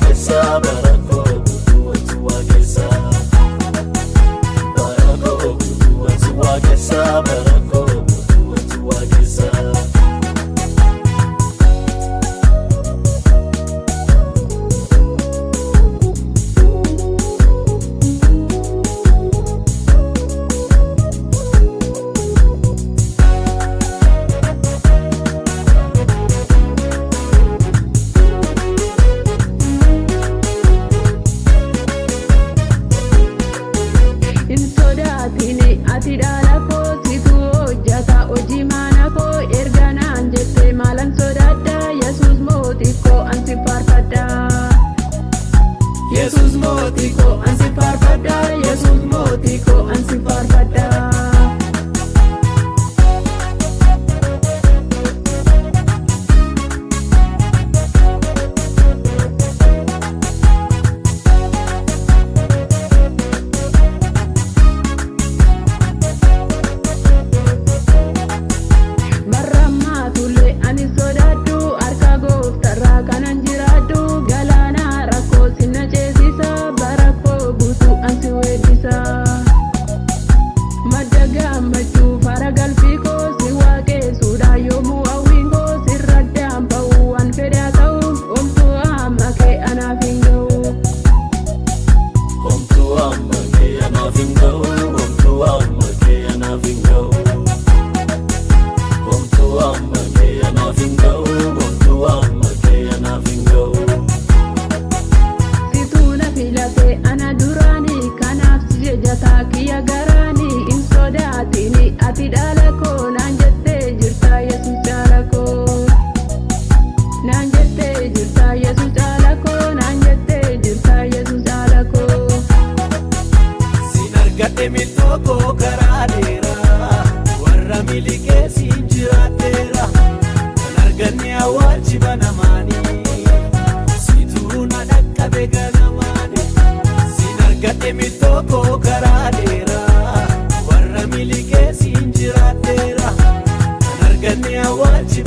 waaqessa barakoo guutuu waaqessa barakoo guutuu waaqessa barakoo guutuu waaqessa. Ati dhala koo situ hojjata hojii mana koo erga naan jette maalan sodaadha Yesuus mootii koo ansi faarfadha. Yesuus mootii koo ansi faarfadha. Yesuus mootii koo ansi faarfadha. Kiyya garaani in sodaatini ati dhala koo naan jettee jirta Yesuus jaala koo naan jettee jirta Yesuus jaala koo naan jettee jirta Yesuus jaala koo. Sin argadhe miltoo koo karaa dheeraa warra milikee siin jiraadheera kan arganne awwaalchi banamaanii situu na dhaqqabe ganamaani. Sin argadhe miltoo koo karaa dheeraa warra milikee siin jiraadheera kan arganne awwaalchi